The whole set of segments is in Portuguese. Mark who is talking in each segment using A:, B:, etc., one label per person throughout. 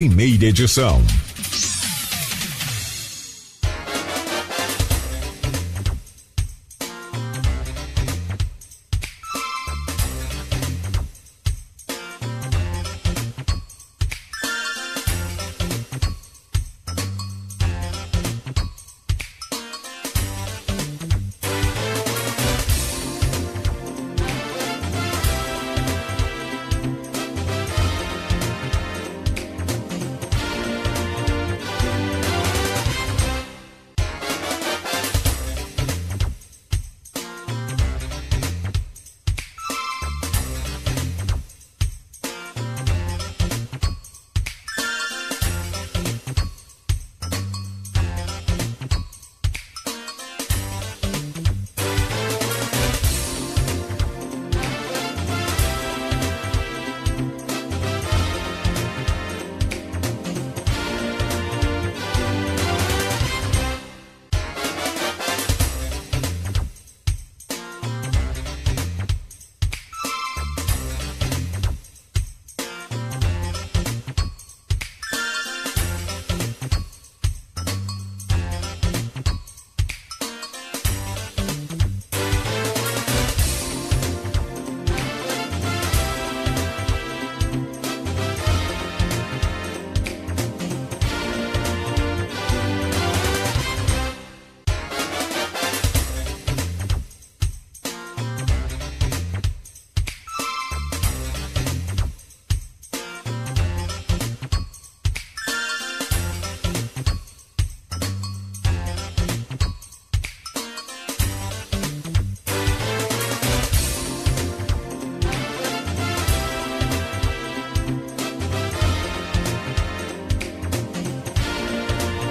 A: Primeira edição.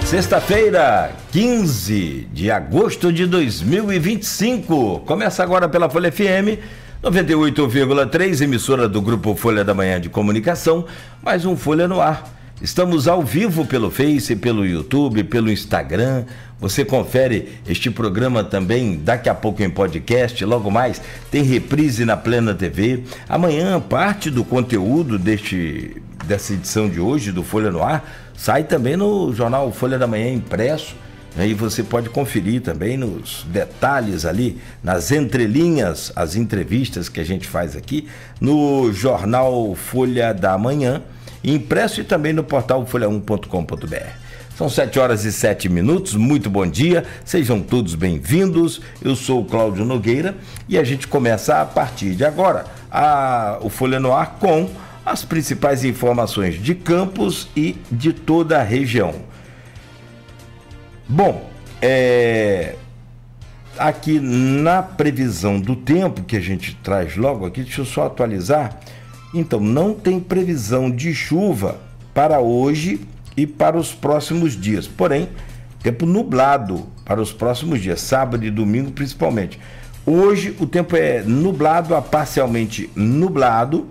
B: Sexta-feira, 15 de agosto de 2025. Começa agora pela Folha FM 98,3, emissora do Grupo Folha da Manhã de Comunicação, mais um Folha no Ar. Estamos ao vivo pelo Face, pelo YouTube, pelo Instagram. Você confere este programa também daqui a pouco em podcast, logo mais tem reprise na Plena TV. Amanhã, parte do conteúdo dessa edição de hoje do Folha no Ar sai também no jornal Folha da Manhã impresso, e você pode conferir também nos detalhes ali, nas entrelinhas, as entrevistas que a gente faz aqui no jornal Folha da Manhã impresso e também no portal folha1.com.br. São 7h07, muito bom dia, sejam todos bem-vindos. Eu sou o Cláudio Nogueira e a gente começa a partir de agora o Folha no Ar com as principais informações de Campos e de toda a região. Bom, aqui na previsão do tempo que a gente traz logo aqui, deixa eu só atualizar. Então, não tem previsão de chuva para hoje e para os próximos dias. Porém, tempo nublado para os próximos dias, sábado e domingo principalmente. Hoje o tempo é nublado a parcialmente nublado,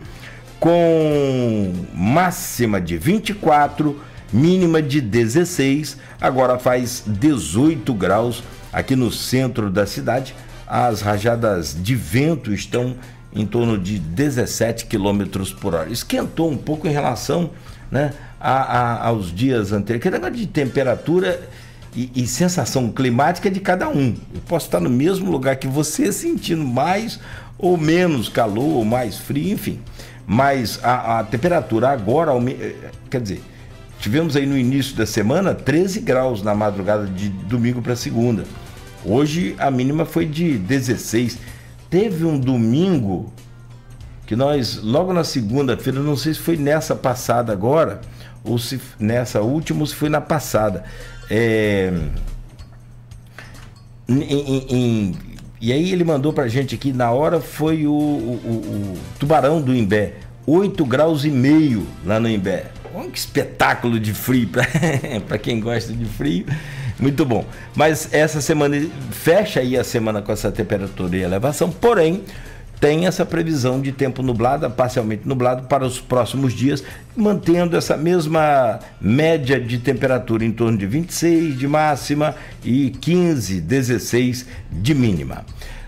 B: com máxima de 24, mínima de 16, agora faz 18 graus aqui no centro da cidade. As rajadas de vento estão em torno de 17 km por hora. Esquentou um pouco em relação, né, aos dias anteriores. Que negócio de temperatura e sensação climática de cada um. Eu posso estar no mesmo lugar que você, sentindo mais ou menos calor, ou mais frio, enfim. Mas a temperatura agora, quer dizer, tivemos aí no início da semana 13 graus na madrugada de domingo para segunda. Hoje a mínima foi de 16. Teve um domingo que nós, logo na segunda-feira, não sei se foi nessa passada agora, ou se nessa última, ou se foi na passada. E aí ele mandou pra gente aqui, na hora foi o Tubarão do Imbé, 8 graus e meio lá no Imbé. Um espetáculo de frio para quem gosta de frio, muito bom. Mas essa semana, fecha aí a semana com essa temperatura e elevação, porém tem essa previsão de tempo nublado, parcialmente nublado para os próximos dias, mantendo essa mesma média de temperatura em torno de 26 de máxima e 15, 16 de mínima.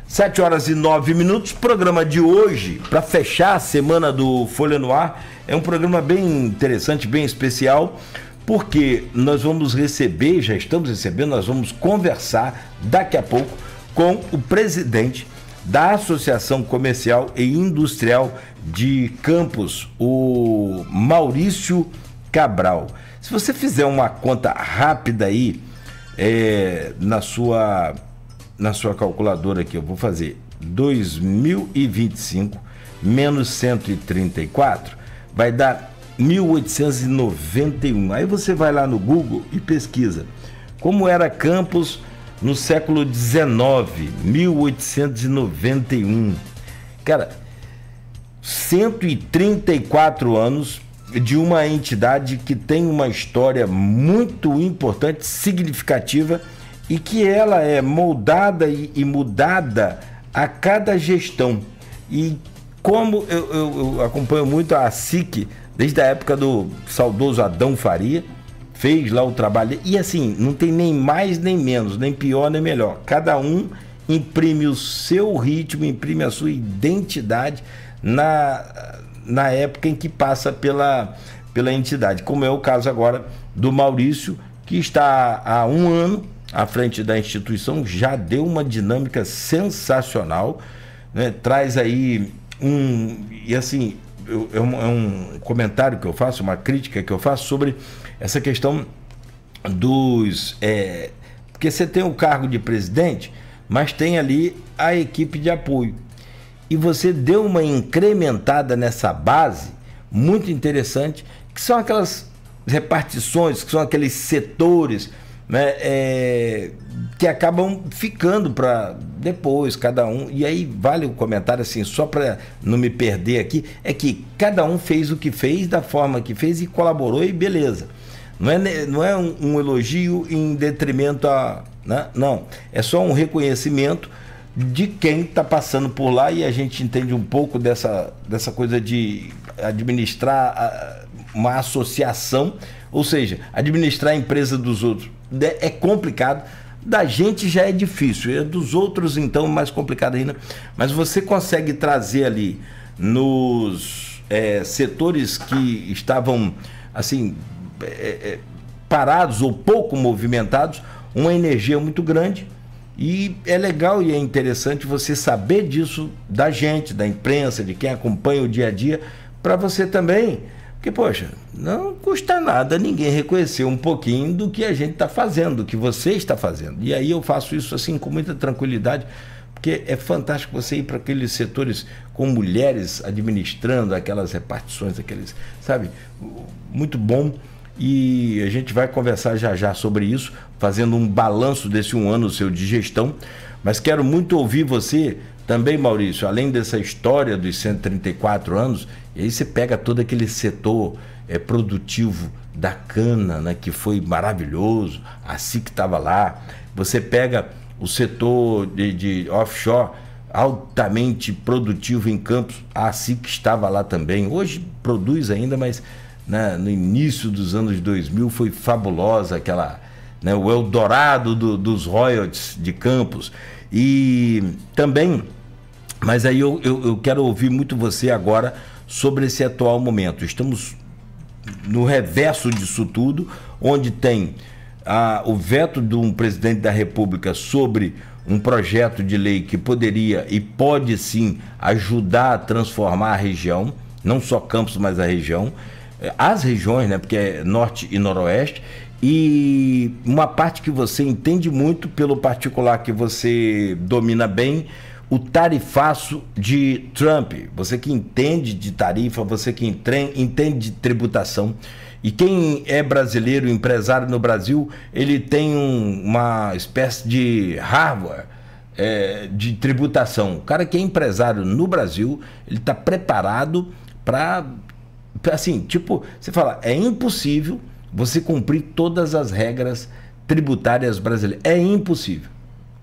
B: 7h09, programa de hoje, para fechar a semana do Folha no Ar, é um programa bem interessante, bem especial, porque nós vamos receber, já estamos recebendo, nós vamos conversar daqui a pouco com o presidente da Associação Comercial e Industrial de Campos, o Maurício Cabral. Se você fizer uma conta rápida aí, na sua calculadora aqui, eu vou fazer 2025 menos 134, vai dar 1891. Aí você vai lá no Google e pesquisa como era Campos no século XIX, 1891. Cara, 134 anos de uma entidade que tem uma história muito importante, significativa, e que ela é moldada e mudada a cada gestão. E como eu acompanho muito a SIC, desde a época do saudoso Adão Faria, fez lá o trabalho, e assim, não tem nem mais nem menos, nem pior nem melhor. Cada um imprime o seu ritmo, imprime a sua identidade na época em que passa pela entidade, como é o caso agora do Maurício, que está há um ano à frente da instituição, já deu uma dinâmica sensacional, né? Traz aí e assim, é um comentário que eu faço, uma crítica que eu faço sobre essa questão porque você tem o cargo de presidente, mas tem ali a equipe de apoio. E você deu uma incrementada nessa base muito interessante, que são aquelas repartições, que são aqueles setores, né, que acabam ficando para depois, cada um. E aí vale o comentário assim, só para não me perder aqui, é que cada um fez o que fez, da forma que fez e colaborou e beleza. Não é um elogio em detrimento né? Não, é só um reconhecimento de quem está passando por lá, e a gente entende um pouco dessa coisa de administrar uma associação, ou seja, administrar a empresa dos outros. É complicado, da gente já é difícil, dos outros então mais complicado ainda, mas você consegue trazer ali nos setores que estavam assim parados ou pouco movimentados, uma energia muito grande. E é legal e é interessante você saber disso da gente, da imprensa, de quem acompanha o dia a dia, para você também, porque, poxa, não custa nada ninguém reconhecer um pouquinho do que a gente está fazendo, do que você está fazendo. E aí eu faço isso assim com muita tranquilidade, porque é fantástico você ir para aqueles setores com mulheres administrando aquelas repartições, sabe? Muito bom. E a gente vai conversar já sobre isso, fazendo um balanço desse um ano seu de gestão. Mas quero muito ouvir você também, Maurício, além dessa história dos 134 anos, e aí você pega todo aquele setor produtivo da cana, né, que foi maravilhoso, a SIC estava lá. Você pega o setor de offshore, altamente produtivo em Campos, a SIC estava lá também. Hoje produz ainda, mas no início dos anos 2000 foi fabulosa aquela, né, o Eldorado dos royalties de Campos. E também, mas aí eu quero ouvir muito você agora sobre esse atual momento. Estamos no reverso disso tudo, onde tem o veto de um presidente da República sobre um projeto de lei que poderia e pode sim ajudar a transformar a região, não só Campos, mas a região, as regiões, né, porque é norte e noroeste, e uma parte que você entende muito pelo particular, que você domina bem, o tarifaço de Trump. Você que entende de tarifa, você que entende de tributação. E quem é brasileiro, empresário no Brasil, ele tem uma espécie de Harvard de tributação. O cara que é empresário no Brasil, ele está preparado para, assim, tipo, você fala, é impossível você cumprir todas as regras tributárias brasileiras. É impossível.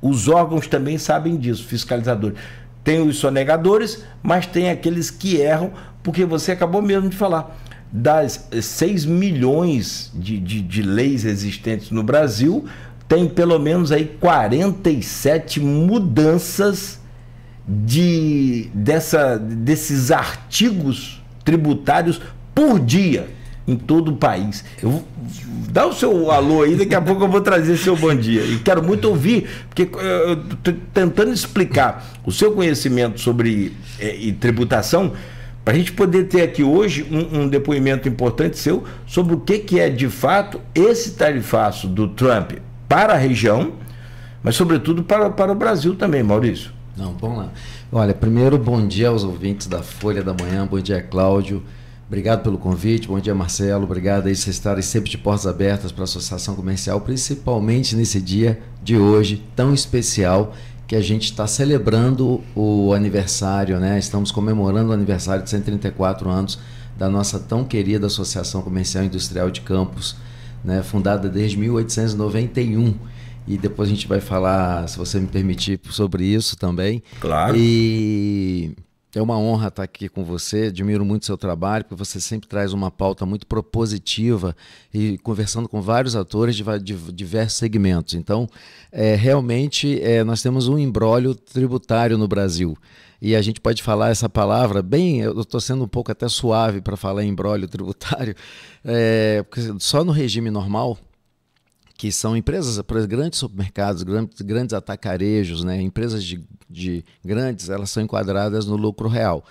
B: Os órgãos também sabem disso, fiscalizadores. Tem os sonegadores, mas tem aqueles que erram, porque você acabou mesmo de falar. Das 6 milhões de leis existentes no Brasil, tem pelo menos aí 47 mudanças desses artigos tributários por dia em todo o país. Dá o seu alô aí, daqui a pouco eu vou trazer seu bom dia. E quero muito ouvir, porque eu estou tentando explicar o seu conhecimento sobre tributação, para a gente poder ter aqui hoje um depoimento importante seu sobre o que é de fato esse tarifaço do Trump para a região, mas sobretudo para o Brasil também, Maurício.
A: Não, vamos lá. Olha, primeiro, bom dia aos ouvintes da Folha da Manhã, bom dia, Cláudio. Obrigado pelo convite, bom dia, Marcelo. Obrigado aí por vocês estarem sempre de portas abertas para a Associação Comercial, principalmente nesse dia de hoje, tão especial, que a gente está celebrando o aniversário, né? Estamos comemorando o aniversário de 134 anos da nossa tão querida Associação Comercial e Industrial de Campos, né? Fundada desde 1891. E depois a gente vai falar, se você me permitir, sobre isso também.
B: Claro.
A: E é uma honra estar aqui com você, admiro muito o seu trabalho, porque você sempre traz uma pauta muito propositiva e conversando com vários atores de diversos segmentos. Então, realmente, nós temos um imbróglio tributário no Brasil. E a gente pode falar essa palavra bem, eu estou sendo um pouco até suave para falar em imbróglio tributário, porque só no regime normal, que são empresas, grandes supermercados, grandes atacarejos, né? Empresas de grandes, elas são enquadradas no lucro real.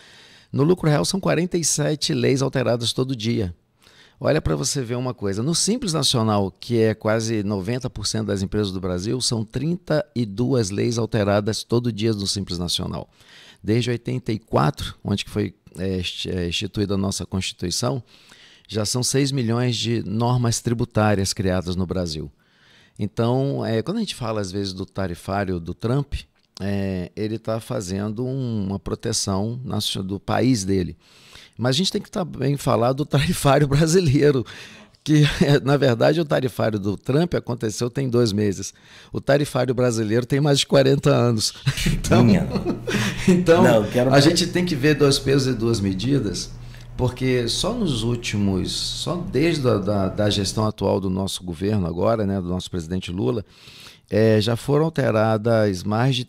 A: No lucro real são 47 leis alteradas todo dia. Olha para você ver uma coisa, no Simples Nacional, que é quase 90% das empresas do Brasil, são 32 leis alteradas todo dia no Simples Nacional. Desde 84, onde que foi instituída a nossa Constituição, já são 6 milhões de normas tributárias criadas no Brasil. Então, quando a gente fala às vezes do tarifário do Trump, ele está fazendo uma proteção do país dele. Mas a gente tem que também falar do tarifário brasileiro, que na verdade o tarifário do Trump aconteceu tem 2 meses. O tarifário brasileiro tem mais de 40 anos. Então não, a gente tem que ver 2 pesos e 2 medidas, porque só nos últimos, só desde da gestão atual do nosso governo agora, né, do nosso presidente Lula, já foram alteradas mais de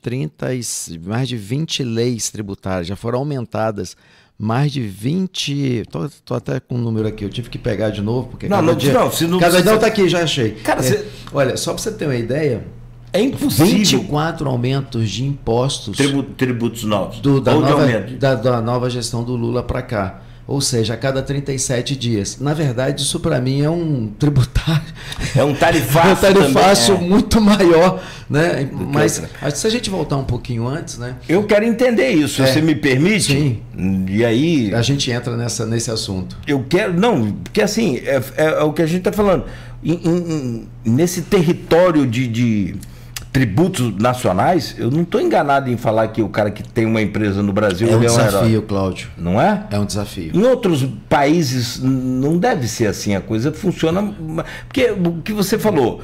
A: 20 leis tributárias, já foram aumentadas mais de 20... Tô até com o número aqui, eu tive que pegar de novo, porque cada dia tá aqui, já achei. Cara, olha, só para você ter uma ideia,
B: é impossível.
A: 24 aumentos de impostos.
B: Tributos novos.
A: Da nova gestão do Lula para cá. Ou seja, a cada 37 dias. Na verdade, isso para mim é um tributário.
B: É um tarifaço.
A: É um tarifaço muito maior, né? Mas se a gente voltar um pouquinho antes, né?
B: Eu quero entender isso, você me permite?
A: Sim.
B: E aí.
A: A gente entra nesse assunto.
B: Eu quero. Não, porque assim, é o que a gente está falando. Nesse território de tributos nacionais, eu não estou enganado em falar que o cara que tem uma empresa no Brasil
A: é um desafio, Cláudio.
B: Não é?
A: É um desafio.
B: Em outros países não deve ser assim, a coisa funciona. Porque o que você falou,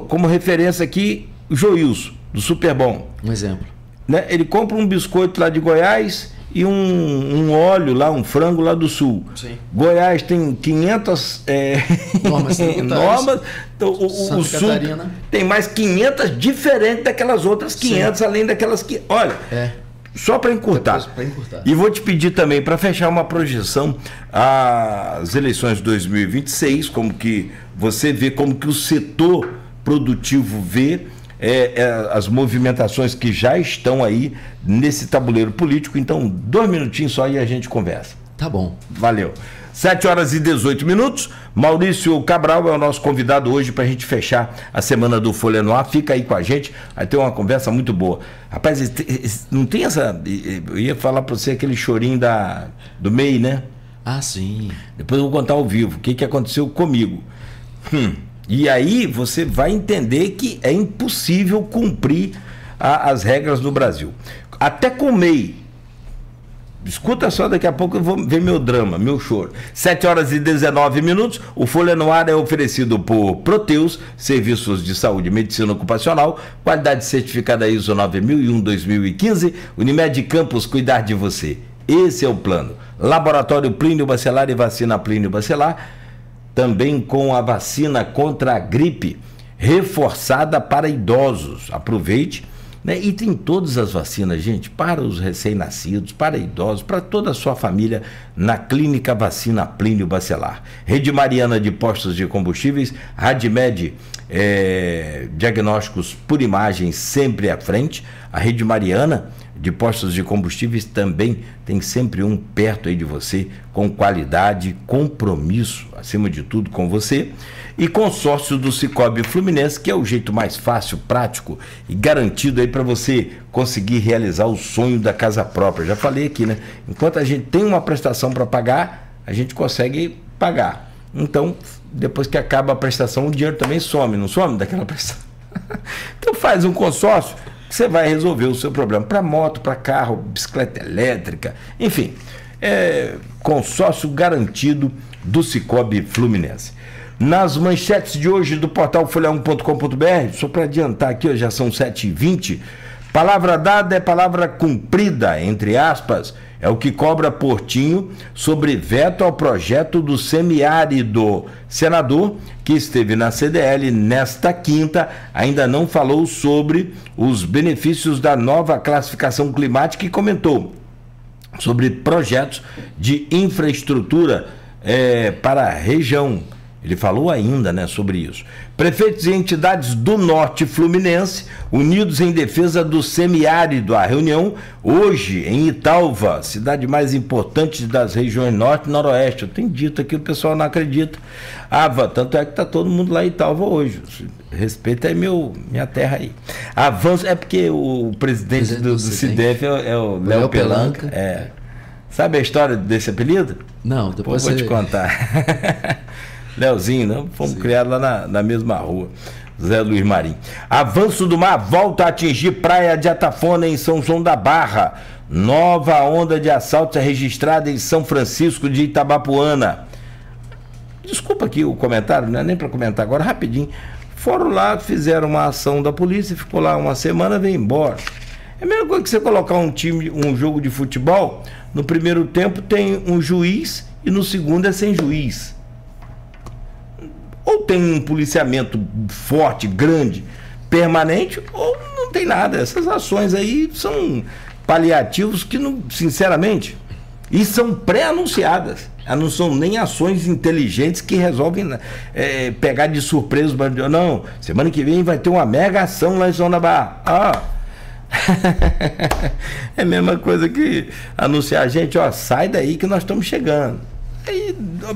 B: como referência aqui, o Joilson, do Super Bom.
A: Um exemplo.
B: Né? Ele compra um biscoito lá de Goiás e um óleo lá, um frango lá do Sul.
A: Sim.
B: Goiás tem 500 normas. Então, o Sul tem mais 500 diferentes daquelas outras 500, sim, além daquelas que... Olha, só para encurtar. E vou te pedir também, para fechar uma projeção, as eleições de 2026, como que você vê, como que o setor produtivo vê as movimentações que já estão aí nesse tabuleiro político. Então, 2 minutinhos só e a gente conversa.
A: Tá bom.
B: Valeu. 7h18. Maurício Cabral é o nosso convidado hoje para a gente fechar a semana do Folha no Ar. Fica aí com a gente, vai ter uma conversa muito boa. Rapaz, não tem essa... Eu ia falar para você aquele chorinho do MEI, né?
A: Ah, sim.
B: Depois eu vou contar ao vivo o que aconteceu comigo. E aí você vai entender que é impossível cumprir as regras no Brasil. Até com o MEI. Escuta só, daqui a pouco eu vou ver meu drama, meu choro. 7h19. O Folha no Ar é oferecido por Proteus, Serviços de Saúde e Medicina Ocupacional, qualidade certificada ISO 9001-2015, Unimed Campos, cuidar de você. Esse é o plano. Laboratório Plínio Bacelar e vacina Plínio Bacelar, também com a vacina contra a gripe, reforçada para idosos. Aproveite. né? E tem todas as vacinas, gente, para os recém-nascidos, para idosos, para toda a sua família, na Clínica Vacina Plínio Bacelar. Rede Mariana de Postos de Combustíveis, Radmed diagnósticos por imagem sempre à frente. A Rede Mariana de Postos de Combustíveis também tem sempre um perto aí de você, com qualidade, compromisso, acima de tudo, com você. E consórcio do Sicoob Fluminense, que é o jeito mais fácil, prático e garantido aí para você conseguir realizar o sonho da casa própria. Já falei aqui, né? Enquanto a gente tem uma prestação para pagar, a gente consegue pagar. Então, depois que acaba a prestação, o dinheiro também some, não some daquela prestação? Então faz um consórcio que você vai resolver o seu problema para moto, para carro, bicicleta elétrica, enfim, consórcio garantido do Sicoob Fluminense. Nas manchetes de hoje do portal folha1.com.br, só para adiantar aqui, já são 7h20, palavra dada é palavra cumprida, entre aspas, é o que cobra Portinho sobre veto ao projeto do semiárido. Senador, que esteve na CDL nesta quinta, ainda não falou sobre os benefícios da nova classificação climática e comentou sobre projetos de infraestrutura para a região. Ele falou ainda, né, sobre isso. Prefeitos e entidades do Norte Fluminense unidos em defesa do semiárido. A reunião hoje em Italva, cidade mais importante das regiões Norte e Noroeste. Eu tenho dito aqui, o pessoal não acredita. Tanto é que está todo mundo lá em Italva hoje. Respeita aí minha terra aí. Avanço, é porque o presidente do CIDEF é o Léo Pelanca. Sabe a história desse apelido?
A: Não, depois
B: vou te contar. Leozinho, né? Fomos criados lá na mesma rua. Zé Luiz Marinho. Avanço do mar volta a atingir praia de Atafona em São João da Barra. Nova onda de assaltos é registrada em São Francisco de Itabapoana. Desculpa aqui o comentário, não é nem para comentar agora, rapidinho. Foram lá, fizeram uma ação da polícia, ficou lá uma semana, veio embora. É a mesma coisa que você colocar um jogo de futebol, no primeiro tempo tem um juiz e no segundo é sem juiz. Ou tem um policiamento forte, grande, permanente, ou não tem nada. Essas ações aí são paliativos que, não, sinceramente, e são pré-anunciadas. Não são nem ações inteligentes que resolvem pegar de surpresa. Não, semana que vem vai ter uma mega ação lá em São da Barra. É a mesma coisa que anunciar a gente, sai daí que nós estamos chegando. Aí,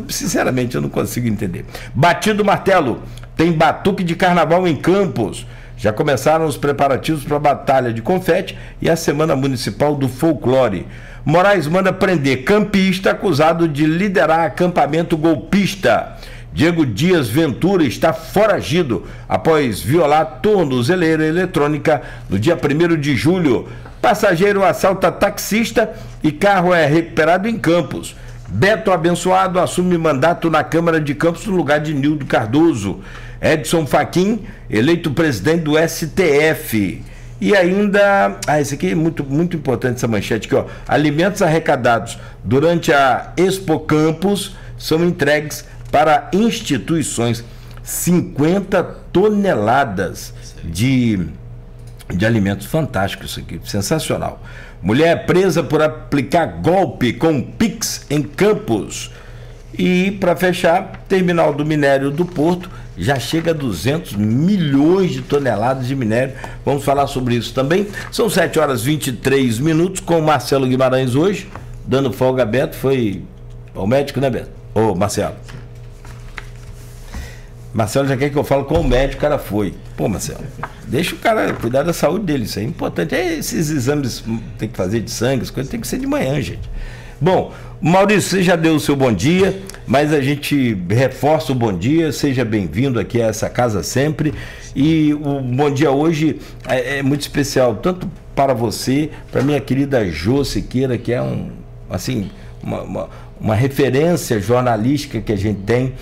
B: sinceramente, eu não consigo entender. Batido o martelo, tem batuque de carnaval em Campos. Já começaram os preparativos para a Batalha de Confete e a Semana Municipal do Folclore. Moraes manda prender campista acusado de liderar acampamento golpista. Diego Dias Ventura está foragido após violar tornozeleira eletrônica no dia 1º de julho. Passageiro assalta taxista e carro é recuperado em Campos. Beto Abençoado assume mandato na Câmara de Campos no lugar de Nildo Cardoso. Edson Fachin, eleito presidente do STF. E ainda, esse aqui é muito, muito importante, essa manchete aqui, alimentos arrecadados durante a Expo Campos são entregues para instituições. 50 toneladas de alimentos. Fantástico isso aqui, sensacional. Mulher presa por aplicar golpe com Pix em Campos. E, para fechar, terminal do minério do Porto já chega a 200 milhões de toneladas de minério. Vamos falar sobre isso também. São 7h23 com o Marcelo Guimarães hoje, dando folga a Beto. Foi ao médico, né, Beto? Marcelo. Marcelo já quer que eu fale com o médico, o cara foi. Marcelo, deixa o cara cuidar da saúde dele, isso é importante. Esses exames tem que fazer de sangue, as coisas tem que ser de manhã, gente. Bom, Maurício, você já deu o seu bom dia, mas a gente reforça o bom dia, seja bem-vindo aqui a essa casa sempre. E o bom dia hoje é muito especial, tanto para você, para minha querida Jô Siqueira, que é uma referência jornalística que a gente tem.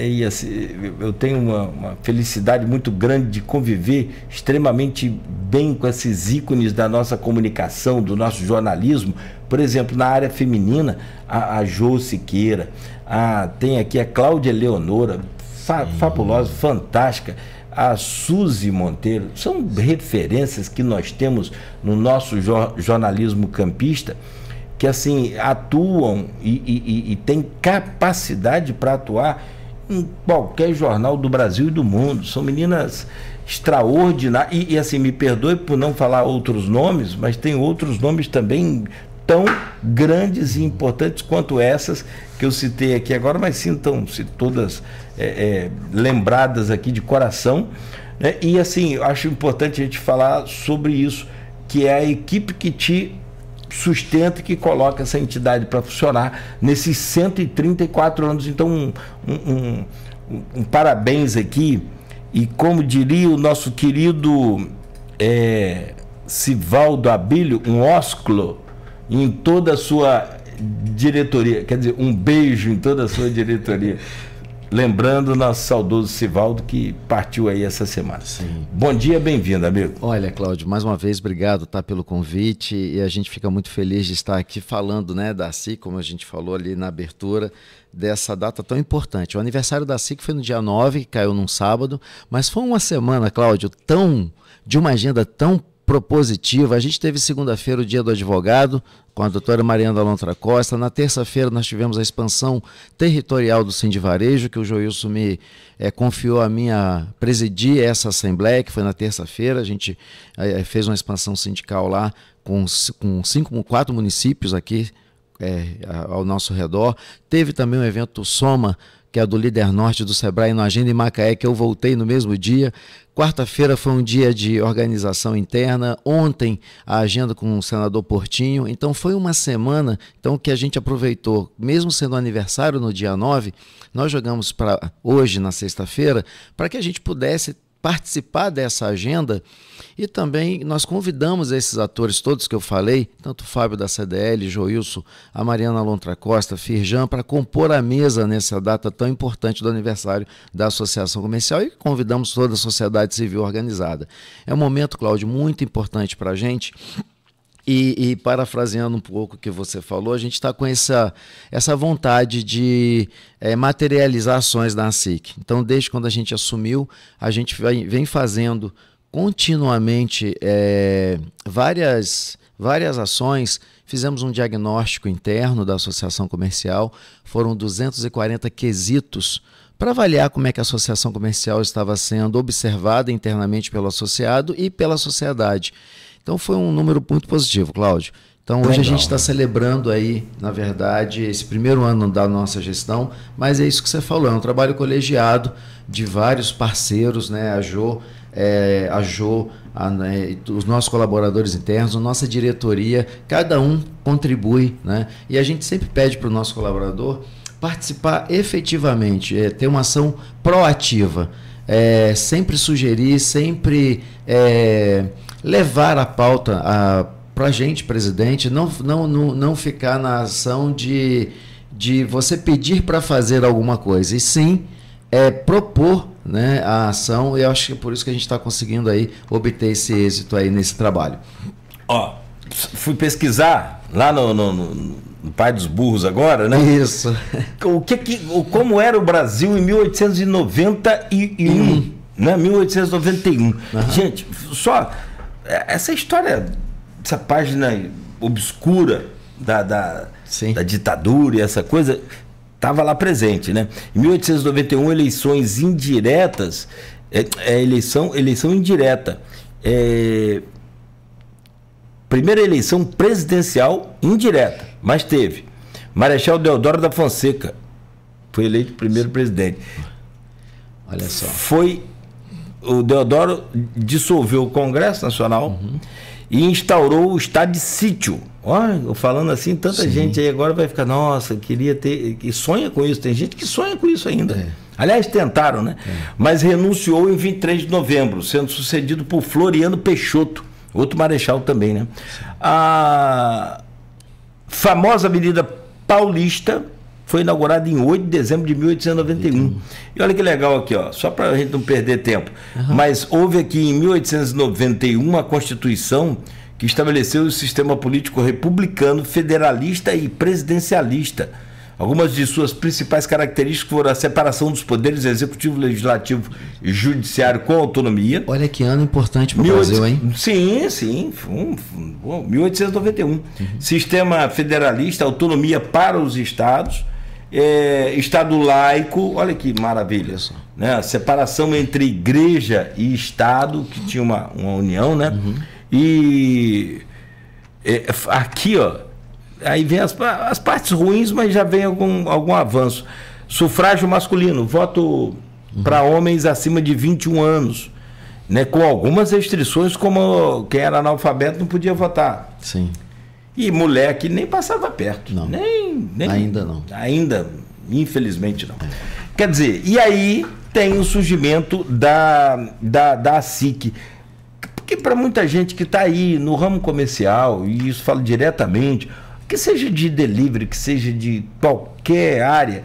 B: E assim, eu tenho uma felicidade muito grande de conviver extremamente bem com esses ícones da nossa comunicação, do nosso jornalismo. Por exemplo, na área feminina, a Jô Siqueira, tem aqui a Cláudia Leonora, fabulosa, fantástica. A Suzy Monteiro, são referências que nós temos no nosso jornalismo campista, que assim atuam e têm capacidade para atuar em qualquer jornal do Brasil e do mundo. São meninas extraordinárias. E assim, me perdoe por não falar outros nomes, mas tem outros nomes também tão grandes e importantes quanto essas que eu citei aqui agora, mas sintam-se todas lembradas aqui de coração, né? E assim, eu acho importante a gente falar sobre isso, que é a equipe que te sustenta, que coloca essa entidade para funcionar nesses 134 anos. Então, um parabéns aqui, e como diria o nosso querido Sivaldo Abílio, um ósculo em toda a sua diretoria, quer dizer, um beijo em toda a sua diretoria. Lembrando o nosso saudoso Sivaldo, que partiu aí essa semana.
A: Sim.
B: Bom dia, bem-vindo, amigo.
A: Olha, Cláudio, mais uma vez, obrigado, pelo convite, e a gente fica muito feliz de estar aqui falando, né, da SIC, como a gente falou ali na abertura, dessa data tão importante. O aniversário da SIC foi no dia 9, que caiu num sábado, mas foi uma semana, Cláudio, de uma agenda tão propositiva. A gente teve segunda-feira o Dia do Advogado, com a doutora Mariana Alontra Costa. Na terça-feira nós tivemos a expansão territorial do Sindivarejo, que o Joilson me confiou a mim a presidir essa assembleia, que foi na terça-feira. A gente fez uma expansão sindical lá com 4 municípios aqui ao nosso redor. Teve também um evento Soma, que é do Líder Norte do Sebrae, no Agenda em Macaé, que eu voltei no mesmo dia. Quarta-feira foi um dia de organização interna. Ontem, a agenda com o senador Portinho. Então, foi uma semana que a gente aproveitou, mesmo sendo aniversário no dia 9, nós jogamos para hoje, na sexta-feira, para que a gente pudesse participar dessa agenda. E também nós convidamos esses atores todos que eu falei, tanto o Fábio da CDL, Joilson, a Mariana Alontra Costa, Firjan, para compor a mesa nessa data tão importante do aniversário da Associação Comercial, e convidamos toda a sociedade civil organizada. É um momento, Cláudio, muito importante para a gente. E parafraseando um pouco o que você falou, a gente está com essa vontade de materializar ações da SIC. Então, desde quando a gente assumiu, a gente vem fazendo continuamente várias ações. Fizemos um diagnóstico interno da Associação Comercial, foram 240 quesitos para avaliar como é que a Associação Comercial estava sendo observada internamente pelo associado e pela sociedade. Então foi um número muito positivo, Cláudio. Então hoje a gente está celebrando aí, na verdade, esse primeiro ano da nossa gestão, mas é isso que você falou, é um trabalho colegiado de vários parceiros, né? A Jo, os nossos colaboradores internos, a nossa diretoria, cada um contribui, né? E a gente sempre pede para o nosso colaborador participar efetivamente, ter uma ação proativa, sempre sugerir, sempre levar a pauta para a gente, presidente, não ficar na ação de você pedir para fazer alguma coisa, e sim propor, né, a ação. E eu acho que é por isso que a gente está conseguindo aí obter esse êxito aí nesse trabalho.
B: Fui pesquisar lá no Pai dos Burros agora, né?
A: Isso.
B: Como era o Brasil em 1891, né? 1891. Uhum. Gente, só essa história, essa página obscura da ditadura e essa coisa estava lá presente, né? Em 1891, eleições indiretas, eleição indireta, primeira eleição presidencial indireta, mas teve. Marechal Deodoro da Fonseca foi eleito primeiro presidente.
A: Olha só.
B: O Deodoro dissolveu o Congresso Nacional e instaurou o estado de sítio. Olha, falando assim, tanta gente aí agora vai ficar, nossa, queria ter, que sonha com isso. Tem gente que sonha com isso ainda. Aliás, tentaram, né? Mas renunciou em 23 de novembro, sendo sucedido por Floriano Peixoto, outro marechal também, né? A famosa Avenida Paulista foi inaugurada em 8 de dezembro de 1891. E olha que legal aqui, só para a gente não perder tempo. Mas houve aqui em 1891 a Constituição que estabeleceu o sistema político republicano, federalista e presidencialista. Algumas de suas principais características foram a separação dos poderes executivo, legislativo e judiciário com autonomia.
A: Olha que ano importante para o Brasil, hein?
B: Sim, 1891. Sistema federalista, autonomia para os estados, Estado laico, olha que maravilha. Né? Separação entre igreja e Estado, que tinha uma união, né? E aqui, ó, aí vem as partes ruins, mas já vem algum avanço. Sufrágio masculino, voto para homens acima de 21 anos, né? Com algumas restrições, como quem era analfabeto não podia votar.
A: Sim.
B: E mulher que nem passava perto.
A: Não.
B: Nem
A: ainda não.
B: Ainda, infelizmente, não. Quer dizer, e aí tem o surgimento da SIC. Porque para muita gente que está aí no ramo comercial, e isso falo diretamente, que seja de delivery, que seja de qualquer área,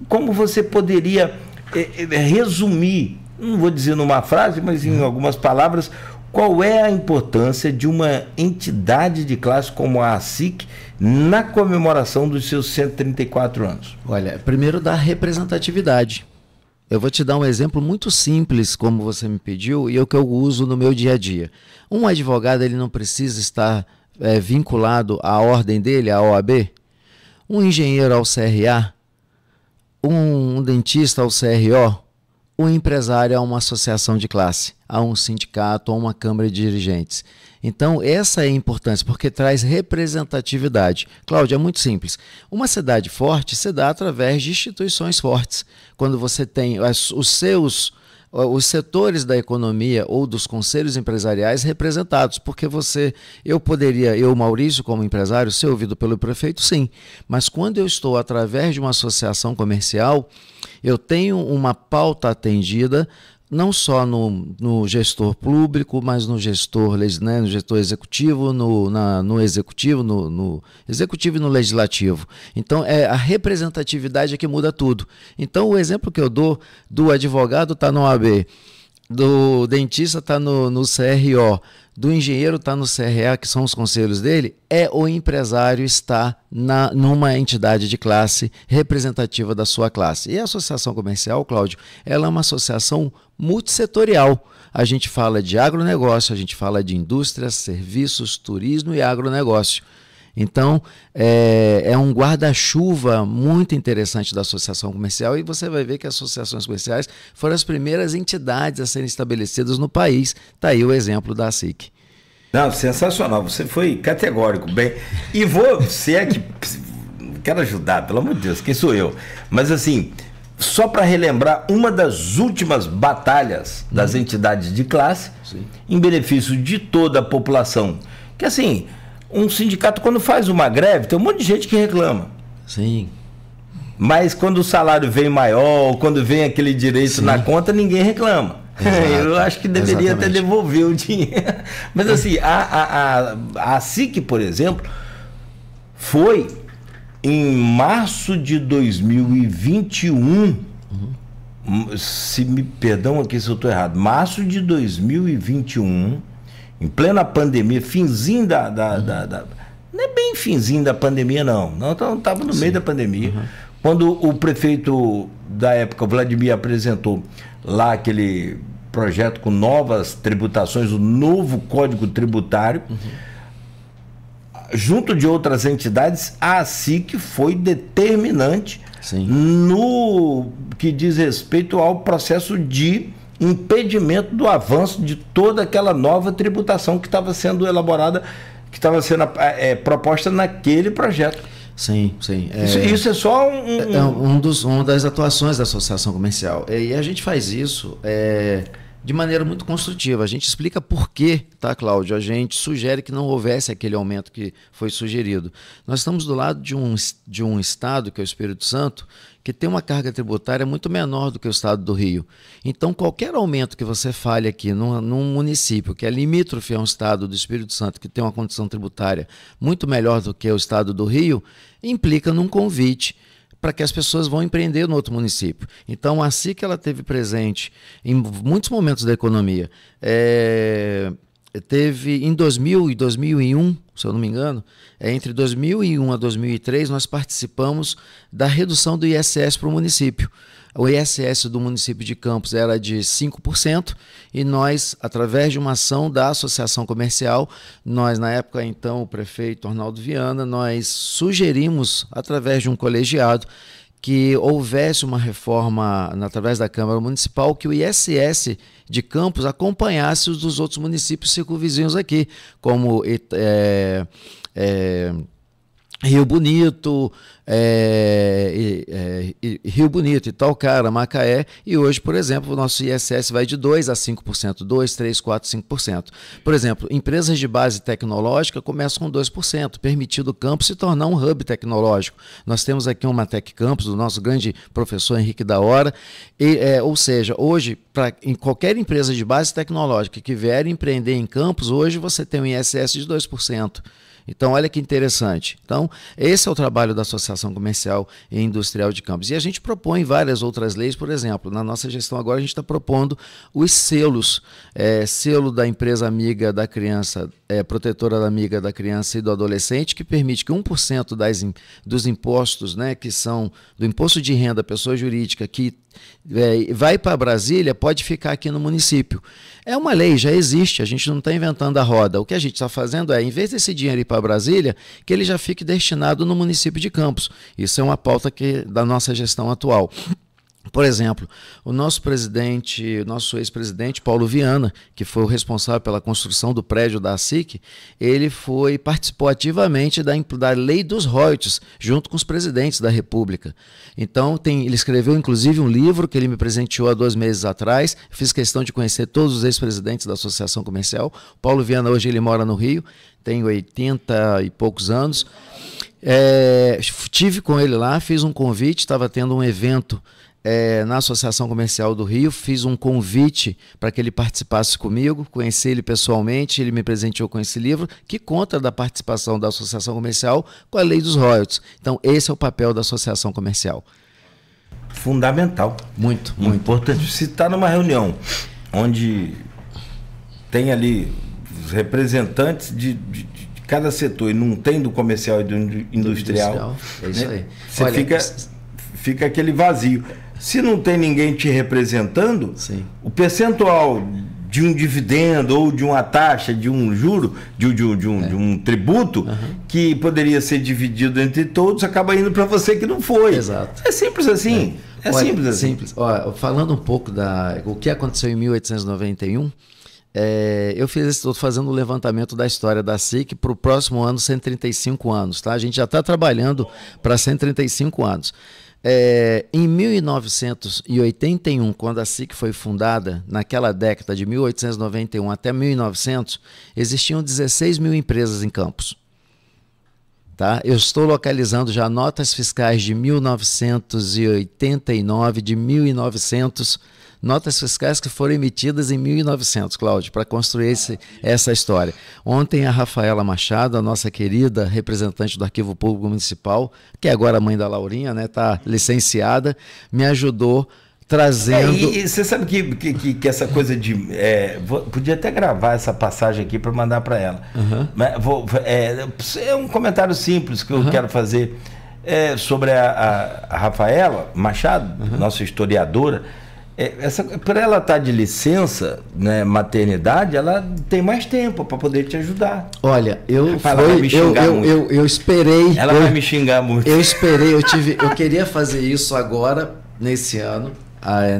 B: como você poderia resumir, não vou dizer numa frase, mas em algumas palavras, qual é a importância de uma entidade de classe como a SIC na comemoração dos seus 134 anos?
A: Olha, primeiro da representatividade. Eu vou te dar um exemplo muito simples, como você me pediu, e é o que eu uso no meu dia a dia. Um advogado, ele não precisa estar vinculado à ordem dele, à OAB. Um engenheiro ao CRA, um dentista ao CRO, um empresário a uma associação de classe, a um sindicato, a uma câmara de dirigentes. Então, essa é a importância, porque traz representatividade. Cláudia, é muito simples. Uma cidade forte se dá através de instituições fortes. Quando você tem os setores da economia ou dos conselhos empresariais representados, porque eu, Maurício, como empresário, ser ouvido pelo prefeito, sim, mas quando eu estou através de uma associação comercial, eu tenho uma pauta atendida, não só no gestor público, mas no gestor, né, no gestor executivo, no executivo, no executivo e no legislativo. Então, a representatividade é que muda tudo. Então, o exemplo que eu dou do advogado está no OAB, do dentista está no CRO, do engenheiro está no CRA, que são os conselhos dele, o empresário está numa entidade de classe representativa da sua classe. E a associação comercial, Cláudio, ela é uma associação multissetorial. A gente fala de agronegócio, a gente fala de indústria, serviços, turismo e agronegócio. Então, é um guarda-chuva muito interessante da associação comercial, e você vai ver que as associações comerciais foram as primeiras entidades a serem estabelecidas no país. Está aí o exemplo da SIC.
B: Não, sensacional, você foi categórico, bem. E você é que quero ajudar, pelo amor de Deus, quem sou eu? Mas assim, só para relembrar uma das últimas batalhas das entidades de classe, sim, em benefício de toda a população, que assim, um sindicato, quando faz uma greve, tem um monte de gente que reclama.
A: Sim.
B: Mas quando o salário vem maior, quando vem aquele direito, sim, na conta, ninguém reclama. Exato. Eu acho que deveria até devolver o dinheiro. Mas assim, a SIC, por exemplo, foi em março de 2021, se me perdão aqui se eu estou errado, março de 2021, em plena pandemia, finzinho não é bem finzinho da pandemia, não. Não, estava no meio da pandemia. Quando o prefeito da época, Vladimir, apresentou lá aquele projeto com novas tributações, o novo Código Tributário, junto de outras entidades, a SIC foi determinante, sim, no que diz respeito ao processo de impedimento do avanço de toda aquela nova tributação que estava sendo elaborada, que estava sendo proposta naquele projeto.
A: Sim, sim.
B: Isso é só
A: uma das atuações da associação comercial. E a gente faz isso de maneira muito construtiva. A gente explica por quê, tá, Cláudio? A gente sugere que não houvesse aquele aumento que foi sugerido. Nós estamos do lado de um estado, que é o Espírito Santo, que tem uma carga tributária muito menor do que o estado do Rio. Então, qualquer aumento que você fale aqui num município que é limítrofe a um estado do Espírito Santo, que tem uma condição tributária muito melhor do que o estado do Rio, implica num convite para que as pessoas vão empreender no outro município. Então, a SIC ela teve presente em muitos momentos da economia, teve em 2000 e 2001, se eu não me engano, entre 2001 a 2003, nós participamos da redução do ISS para o município. O ISS do município de Campos era de 5% e nós, através de uma ação da Associação Comercial, nós, na época, então, o prefeito Arnaldo Viana, nós sugerimos, através de um colegiado, que houvesse uma reforma, através da Câmara Municipal, que o ISS de Campos acompanhasse os dos outros municípios circunvizinhos aqui, como Rio Bonito, Itaocara, Macaé, e hoje, por exemplo, o nosso ISS vai de 2% a 5%, 2%, 3%, 4%, 5%. Por exemplo, empresas de base tecnológica começam com 2%, permitindo o campus se tornar um hub tecnológico. Nós temos aqui uma Tec Campus, do nosso grande professor Henrique da Hora, ou seja, hoje, em qualquer empresa de base tecnológica que vier empreender em campus, hoje você tem um ISS de 2%. Então, olha que interessante. Então, esse é o trabalho da Associação Comercial e Industrial de Campos. E a gente propõe várias outras leis, por exemplo, na nossa gestão agora a gente está propondo os selos, selo da empresa amiga da criança, protetora amiga da criança e do adolescente, que permite que 1% dos impostos, né, que são do imposto de renda da pessoa jurídica, que vai para Brasília, pode ficar aqui no município. É uma lei, já existe, a gente não está inventando a roda. O que a gente está fazendo em vez desse dinheiro ir para Brasília, que ele já fique destinado no município de Campos. Isso é uma pauta da nossa gestão atual. Por exemplo, o nosso ex-presidente, Paulo Viana, que foi o responsável pela construção do prédio da ASIC, ele participou ativamente da lei dos royalties, junto com os presidentes da República. Então, ele escreveu inclusive um livro que ele me presenteou há 2 meses atrás. Fiz questão de conhecer todos os ex-presidentes da Associação Comercial. Paulo Viana hoje ele mora no Rio, tem 80 e poucos anos. Estive com ele lá, fiz um convite, estava tendo um evento na Associação Comercial do Rio, fiz um convite para que ele participasse comigo, conheci ele pessoalmente, ele me presenteou com esse livro, que conta da participação da Associação Comercial com a lei dos royalties. Então, esse é o papel da Associação Comercial.
B: Fundamental.
A: Muito
B: importante. Se está numa reunião onde tem ali os representantes de cada setor e não tem do comercial e do industrial,
A: é isso aí.
B: Fica aquele vazio. Se não tem ninguém te representando, sim, o percentual de um dividendo ou de uma taxa, de um juro, de um tributo, que poderia ser dividido entre todos, acaba indo para você que não foi.
A: Exato.
B: É simples assim. Simples assim.
A: Simples. Olha, falando um pouco o que aconteceu em 1891, estou fazendo um levantamento da história da SIC para o próximo ano, 135 anos. Tá? A gente já está trabalhando para 135 anos. Em 1981, quando a SIC foi fundada, naquela década de 1891 até 1900, existiam 16 mil empresas em Campos. Tá? Eu estou localizando já notas fiscais de 1989, de 1900, notas fiscais que foram emitidas em 1900, Cláudio, para construir essa história. Ontem a Rafaela Machado, a nossa querida representante do Arquivo Público Municipal, que é agora a mãe da Laurinha, né, tá licenciada, me ajudou trazendo...
B: E você sabe que essa coisa de... podia até gravar essa passagem aqui para mandar para ela. Mas é um comentário simples que eu quero fazer sobre a Rafaela Machado, nossa historiadora. Por ela estar de licença, né, maternidade, ela tem mais tempo para poder te ajudar.
A: Olha, eu esperei.
B: Ela vai me xingar muito.
A: Eu esperei, eu queria fazer isso agora, nesse ano,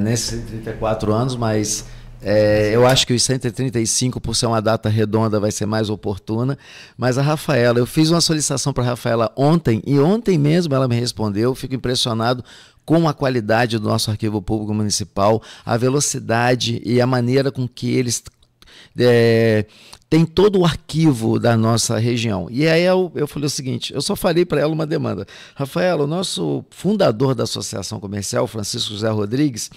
A: nesses 34 anos, mas eu acho que os 135, por ser uma data redonda, vai ser mais oportuna. Mas a Rafaela, eu fiz uma solicitação para a Rafaela ontem, e ontem mesmo ela me respondeu. Eu fico impressionado com a qualidade do nosso Arquivo Público Municipal, a velocidade e a maneira com que eles têm todo o arquivo da nossa região. E aí eu falei o seguinte, eu só falei para ela uma demanda. Rafaela, o nosso fundador da Associação Comercial, Francisco José Rodrigues,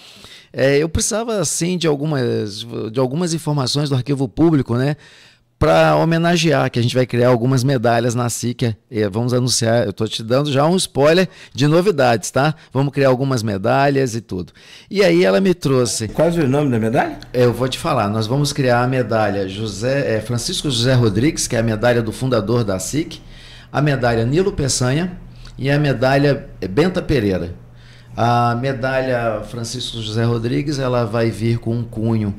A: eu precisava, assim, de algumas informações do Arquivo Público, né, para homenagear, que a gente vai criar algumas medalhas na SIC. Vamos anunciar, eu estou te dando já um spoiler de novidades, tá? Vamos criar algumas medalhas e tudo. E aí ela me trouxe...
B: Qual é o nome da medalha?
A: Eu vou te falar, nós vamos criar a medalha Francisco José Rodrigues, que é a medalha do fundador da SIC, a medalha Nilo Peçanha e a medalha Benta Pereira. A medalha Francisco José Rodrigues, ela vai vir com um cunho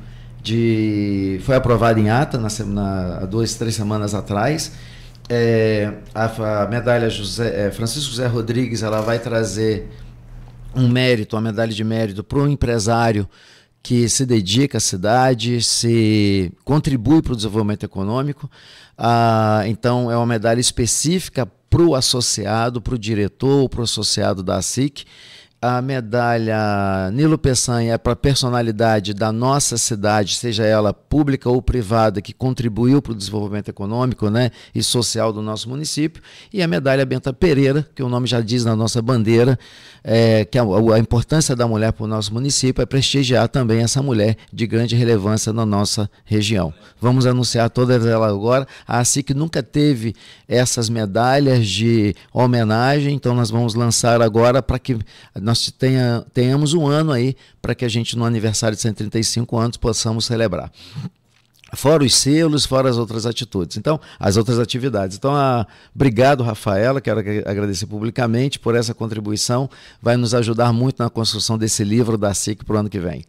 A: foi aprovada em ata há 2, 3 semanas atrás. A medalha Francisco José Rodrigues, ela vai trazer uma medalha de mérito para o empresário que se dedica à cidade, se contribui para o desenvolvimento econômico. Então, é uma medalha específica para o associado, para o diretor, para o associado da SIC. A medalha Nilo Peçanha é para a personalidade da nossa cidade, seja ela pública ou privada, que contribuiu para o desenvolvimento econômico, né, e social do nosso município. E a medalha Benta Pereira, que o nome já diz na nossa bandeira, que a importância da mulher para o nosso município é prestigiar também essa mulher de grande relevância na nossa região. Vamos anunciar todas elas agora. A SIC nunca teve essas medalhas de homenagem, então nós vamos lançar agora para que nós tenhamos um ano aí para que a gente, no aniversário de 135 anos, possamos celebrar. Fora os selos, fora as outras atitudes. Então, as outras atividades. Então, obrigado, Rafaela, quero agradecer publicamente por essa contribuição. Vai nos ajudar muito na construção desse livro da SIC para o ano que vem.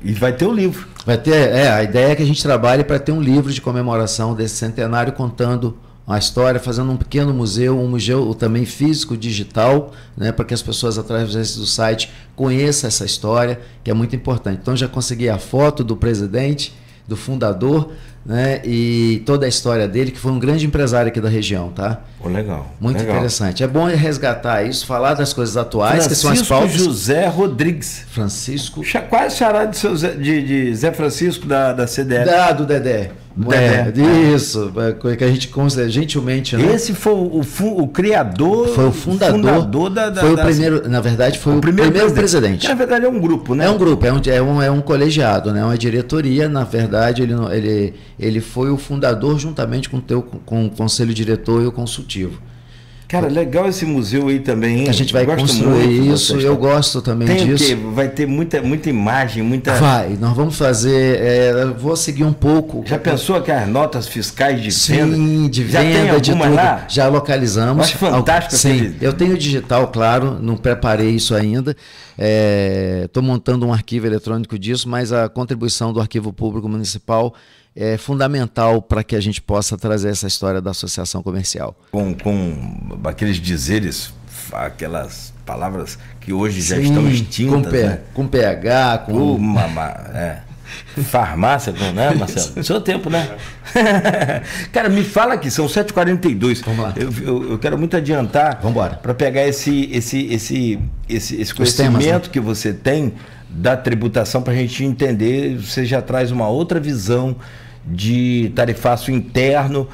B: E vai ter o livro.
A: Vai ter, a ideia é que a gente trabalhe para ter um livro de comemoração desse centenário, contando a história, fazendo um pequeno museu, um museu também físico, digital, né, para que as pessoas, através do site, conheçam essa história, que é muito importante. Então, já consegui a foto do presidente, do fundador, né, e toda a história dele, que foi um grande empresário aqui da região, tá?
B: Legal.
A: Muito
B: legal.
A: Interessante. É bom resgatar isso, falar das coisas atuais, que são as pautas.
B: Francisco José Rodrigues.
A: Francisco.
B: Quase xará de Zé Francisco da CDF.
A: Do Dedé. Isso, que a gente gentilmente, né?
B: Esse foi o criador,
A: foi o fundador foi o primeiro, na verdade foi o primeiro presidente.
B: Na verdade é um grupo, né?
A: É um grupo, é um colegiado, né? Uma diretoria. Na verdade ele foi o fundador juntamente com o conselho diretor e o consultivo.
B: Cara, legal esse museu aí também, hein?
A: A gente vai construir isso, eu gosto também disso.
B: Tem o quê? Vai ter muita imagem, muita...
A: Nós vamos fazer, eu vou seguir um pouco.
B: Já pensou que as notas fiscais de venda?
A: Sim, de
B: já
A: venda,
B: tem
A: de tudo.
B: Lá?
A: Já localizamos.
B: Acho fantástico.
A: Sim, eu tenho digital, claro, não preparei isso ainda. Estou montando um arquivo eletrônico disso, mas a contribuição do Arquivo Público Municipal é fundamental para que a gente possa trazer essa história da associação comercial.
B: Com aqueles dizeres, aquelas palavras que hoje já estão extintas.
A: Com PH, com...
B: Farmácia, né, Marcelo? No seu tempo, né? Cara, me fala aqui, são 7h42.
A: Vamos lá.
B: Eu quero muito adiantar para pegar esse conhecimento temas, né, que você tem da tributação, para a gente entender. Você já traz uma outra visão de tarifaço interno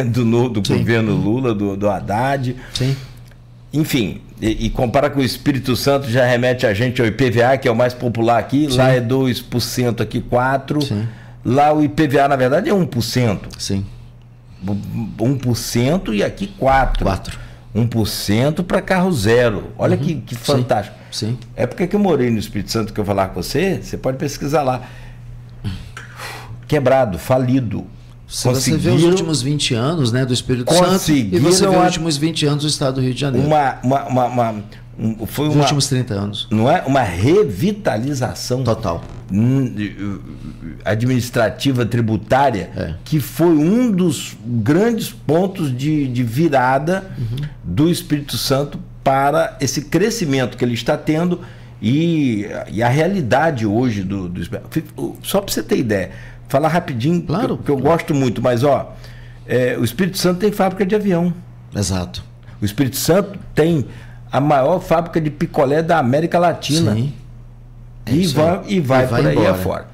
B: do governo Lula, do Haddad.
A: Sim.
B: Enfim, e compara com o Espírito Santo, já remete a gente ao IPVA, que é o mais popular aqui. Sim. Lá é 2%, aqui 4%. Sim. Lá o IPVA, na verdade, é 1%.
A: Sim.
B: 1% e aqui 4%. 1% para carro zero. Olha que fantástico.
A: Sim.
B: É porque que eu morei no Espírito Santo, que eu falar com você pode pesquisar lá. Quebrado, falido.
A: Se você vê os últimos 20 anos, né, do Espírito Santo, e você vê os últimos 20 anos do estado do Rio de Janeiro. Os últimos 30 anos.
B: Não é? Uma revitalização
A: total
B: administrativa, tributária, que foi um dos grandes pontos de virada do Espírito Santo para esse crescimento que ele está tendo e a realidade hoje do só para você ter ideia. Falar rapidinho,
A: claro,
B: que eu gosto muito, mas o Espírito Santo tem fábrica de avião.
A: Exato.
B: O Espírito Santo tem a maior fábrica de picolé da América Latina.
A: Sim.
B: E vai por aí afora.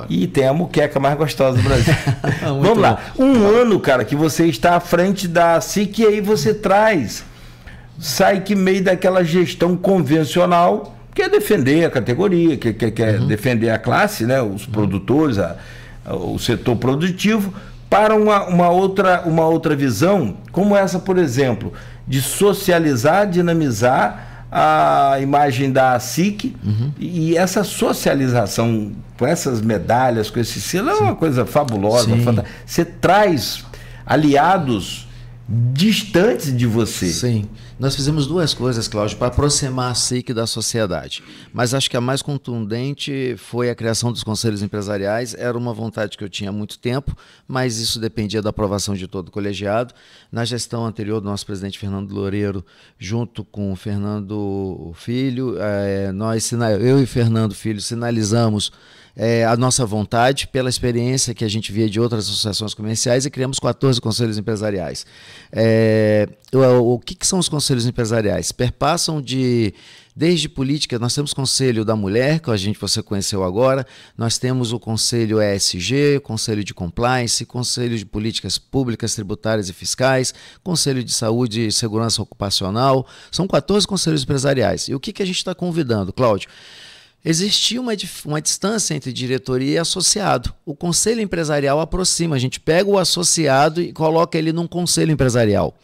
B: E tem a muqueca mais gostosa do Brasil. Vamos lá. Um ano, cara, que você está à frente da SIC, e aí você sai que meio daquela gestão convencional, que é defender a categoria, que quer defender a classe, né, os produtores, o setor produtivo, para uma outra visão, como essa, por exemplo, de socializar, dinamizar a imagem da ASIC, e essa socialização com essas medalhas, com esse selo, é uma coisa fabulosa, fantástica. Você traz aliados distantes de você.
A: Sim. Nós fizemos duas coisas, Cláudio, para aproximar a SIC da sociedade. Mas acho que a mais contundente foi a criação dos conselhos empresariais. Era uma vontade que eu tinha há muito tempo, mas isso dependia da aprovação de todo o colegiado. Na gestão anterior do nosso presidente Fernando Loureiro, junto com o Fernando Filho, eu e Fernando Filho sinalizamos a nossa vontade pela experiência que a gente via de outras associações comerciais e criamos 14 conselhos empresariais. O que são os conselhos empresariais? Perpassam desde política, nós temos o Conselho da Mulher, que você conheceu agora, nós temos o Conselho ESG, Conselho de Compliance, Conselho de Políticas Públicas, Tributárias e Fiscais, Conselho de Saúde e Segurança Ocupacional, são 14 conselhos empresariais. E o que a gente está convidando, Cláudio? Existia uma distância entre diretoria e associado. O conselho empresarial aproxima, a gente pega o associado e coloca ele num conselho empresarial.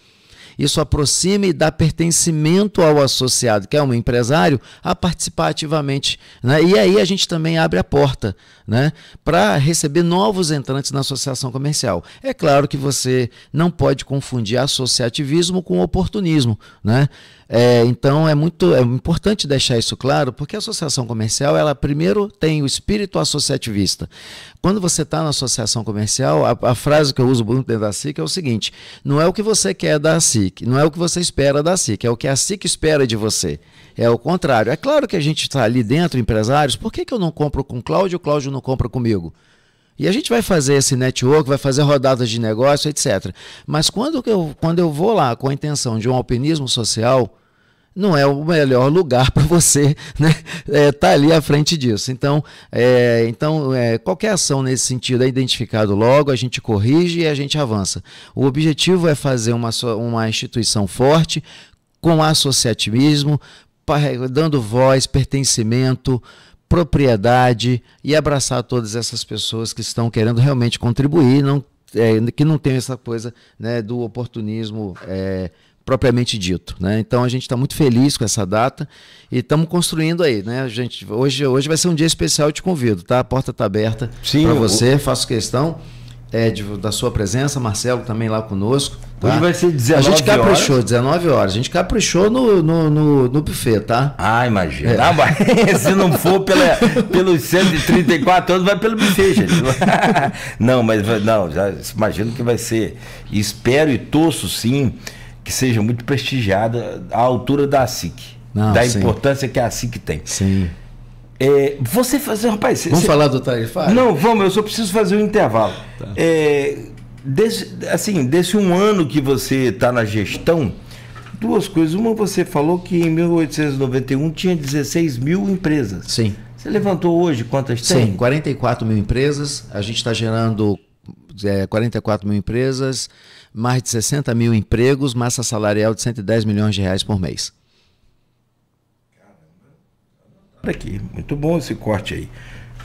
A: Isso aproxima e dá pertencimento ao associado, que é um empresário, a participar ativamente, né? E aí a gente também abre a porta, né, para receber novos entrantes na associação comercial. É claro que você não pode confundir associativismo com oportunismo, né? Então é importante deixar isso claro, porque a associação comercial, ela primeiro tem o espírito associativista. Quando você está na associação comercial, a frase que eu uso muito dentro da SIC é o seguinte: não é o que você quer da SIC, não é o que você espera da SIC, é o que a SIC espera de você. É o contrário. É claro que a gente está ali dentro, empresários, por que eu não compro com o Cláudio e o Cláudio não compra comigo? E a gente vai fazer esse network, vai fazer rodadas de negócio, etc. Mas quando eu vou lá com a intenção de um alpinismo social, não é o melhor lugar para você, né, tá ali à frente disso. Então, qualquer ação nesse sentido é identificado logo, a gente corrige e a gente avança. O objetivo é fazer uma instituição forte, com associativismo, dando voz, pertencimento, propriedade, e abraçar todas essas pessoas que estão querendo realmente contribuir, que não tem essa coisa, né, do oportunismo propriamente dito, né? Então a gente está muito feliz com essa data e estamos construindo aí, né? Gente, hoje vai ser um dia especial, eu te convido, tá? A porta está aberta para você, faço questão da sua presença, Marcelo também lá conosco. Tá?
B: Hoje vai ser 19 horas.
A: A gente caprichou, 19 horas. A gente caprichou no buffet, tá?
B: Ah, imagina. Se não for pelos 134 anos, vai pelo buffet, gente. Já imagino que vai ser. Espero e torço, sim, que seja muito prestigiada à altura da ASIC.
A: Sim.
B: Importância que a ASIC tem.
A: Sim.
B: Vamos
A: falar do tarifário?
B: Não, vamos, eu só preciso fazer um intervalo. Tá. Desse um ano que você está na gestão, duas coisas. Uma, você falou que em 1891 tinha 16 mil empresas.
A: Sim.
B: Você levantou hoje quantas tem?
A: Sim, 44 mil empresas. A gente está gerando 44 mil empresas, mais de 60 mil empregos, massa salarial de 110 milhões de reais por mês.
B: Aqui, muito bom esse corte aí.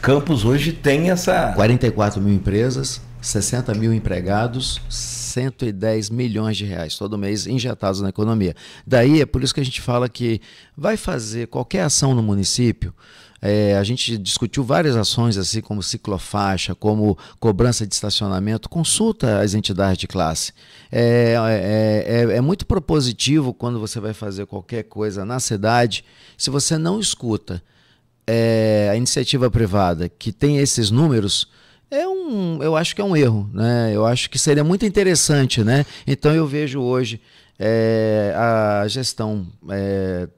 B: Campos hoje tem essa...
A: 44 mil empresas, 60 mil empregados, 110 milhões de reais todo mês injetados na economia. Daí é por isso que a gente fala que vai fazer qualquer ação no município. A gente discutiu várias ações, assim como ciclofaixa, como cobrança de estacionamento. Consulta as entidades de classe. É muito propositivo quando você vai fazer qualquer coisa na cidade, se você não escuta a iniciativa privada que tem esses números. Eu acho que é um erro, né? Eu acho que seria muito interessante, né? Então eu vejo hoje a gestão,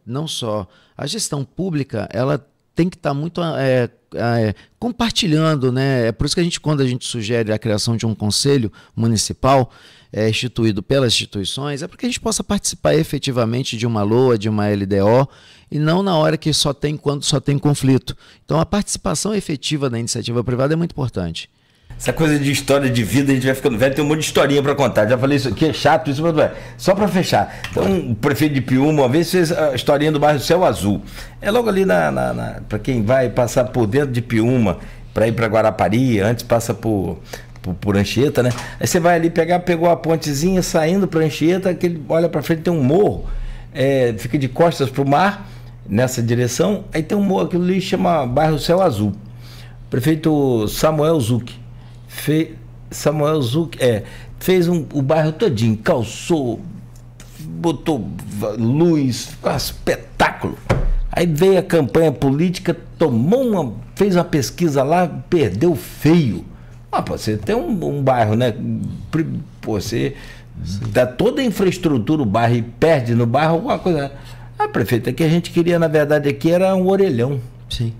A: não só a gestão pública, ela tem que estar muito compartilhando, né? É por isso que quando a gente sugere a criação de um conselho municipal instituído pelas instituições, é porque a gente possa participar efetivamente de uma LOA, de uma LDO, e não na hora que quando só tem conflito. Então a participação efetiva da iniciativa privada é muito importante.
B: Essa coisa de história de vida, a gente vai ficando velho, tem um monte de historinha para contar. Já falei isso aqui, é chato isso, mas só para fechar. Então, o prefeito de Piúma, uma vez fez a historinha do bairro Céu Azul. É logo ali para quem vai passar por dentro de Piúma, para ir para Guarapari, antes passa por por Anchieta, né? Aí você vai ali pegou a pontezinha, saindo para Anchieta, aquele olha para frente, tem um morro, fica de costas para o mar, nessa direção, aí tem um morro, aquilo ali chama bairro Céu Azul. Prefeito Samuel Zucchi fez o bairro todinho, calçou, botou luz, ficou um espetáculo. Aí veio a campanha política, fez uma pesquisa lá, perdeu feio. Você tem um bairro, né? Você dá toda a infraestrutura, o bairro, e perde no bairro alguma coisa. Prefeito, é que a gente queria, na verdade, aqui era um orelhão.
A: Sim.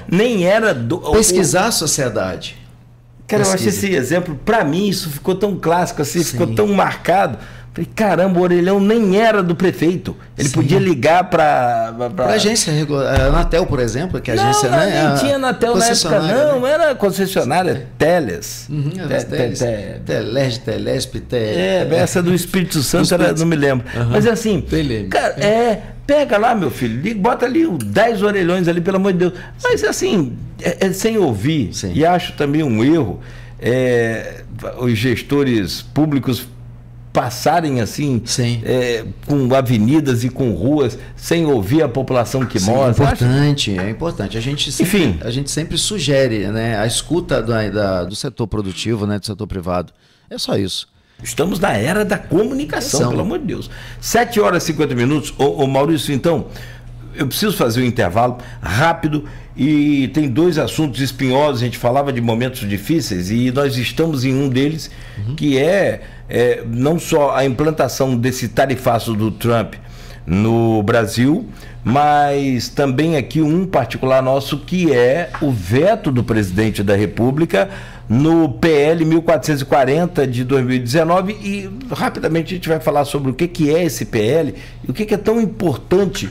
B: nem era do...
A: Pesquisar a sociedade.
B: Cara, eu acho esse exemplo, para mim, isso ficou tão clássico, assim, ficou tão marcado. Falei, caramba, o orelhão nem era do prefeito. Ele podia ligar para
A: a agência, a Anatel, por exemplo, que a agência...
B: Não, nem tinha Anatel na época, não. Né? Era concessionária, Teles.
A: Telesp.
B: Essa do Espírito Santo, não me lembro. Mas assim, cara, pega lá, meu filho, bota ali 10 orelhões ali, pelo amor de Deus. Mas assim, sem ouvir. Sim. E acho também um erro os gestores públicos passarem assim, com avenidas e com ruas, sem ouvir a população que mora.
A: É importante. A gente sempre sugere, né, a escuta do setor produtivo, né, do setor privado. É só isso.
B: Estamos na era da comunicação, pelo amor de Deus. 7 horas e 50 minutos. Ô Maurício, então, eu preciso fazer um intervalo rápido e tem 2 assuntos espinhosos. A gente falava de momentos difíceis e nós estamos em um deles, que não só a implantação desse tarifaço do Trump no Brasil, mas também aqui um particular nosso, que é o veto do presidente da República no PL 1440 de 2019, e rapidamente a gente vai falar sobre o que é esse PL e o que é tão importante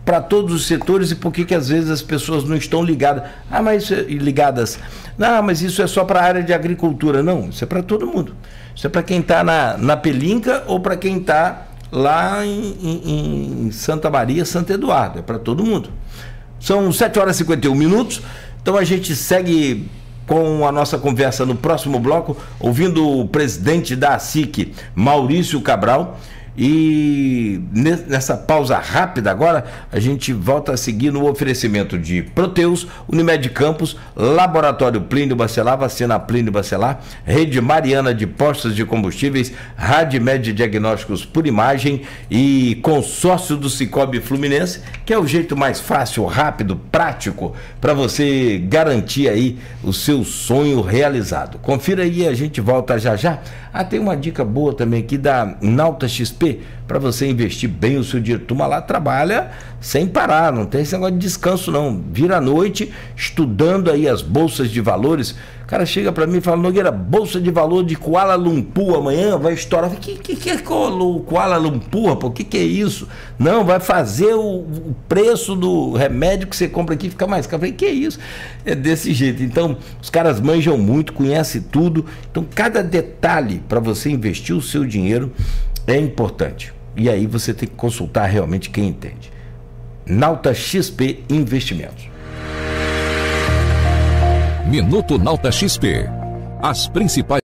B: para todos os setores e por que às vezes as pessoas não estão ligadas. Mas isso é só para a área de agricultura. Não, isso é para todo mundo. Isso é para quem está na Pelinca ou para quem está lá em Santa Maria, Santo Eduardo. É para todo mundo. São 7 horas e 51 minutos. Então a gente segue com a nossa conversa no próximo bloco, ouvindo o presidente da ASIC, Maurício Cabral. E nessa pausa rápida agora, a gente volta a seguir no oferecimento de Proteus, Unimed Campos, Laboratório Plínio Bacelar, Vacina Plínio Bacelar, Rede Mariana de Postos de Combustíveis, Radmed Diagnósticos por Imagem e Consórcio do Cicobi Fluminense, que é o jeito mais fácil, rápido, prático para você garantir aí o seu sonho realizado. Confira aí, a gente volta já já. Tem uma dica boa também aqui da Nauta XP para você investir bem o seu dinheiro. Turma lá trabalha sem parar, não tem esse negócio de descanso não. Vira à noite estudando aí as bolsas de valores. O cara chega para mim e fala: Nogueira, bolsa de valor de Kuala Lumpur amanhã vai estourar. Que é Kuala Lumpur, pô? Que é isso? Não, vai fazer o preço do remédio que você compra aqui ficar mais caro. Eu falei, que é isso? É desse jeito. Então, os caras manjam muito, conhecem tudo. Então, cada detalhe para você investir o seu dinheiro é importante. E aí você tem que consultar realmente quem entende. Nauta XP Investimentos.
C: Minuto Nauta XP. As principais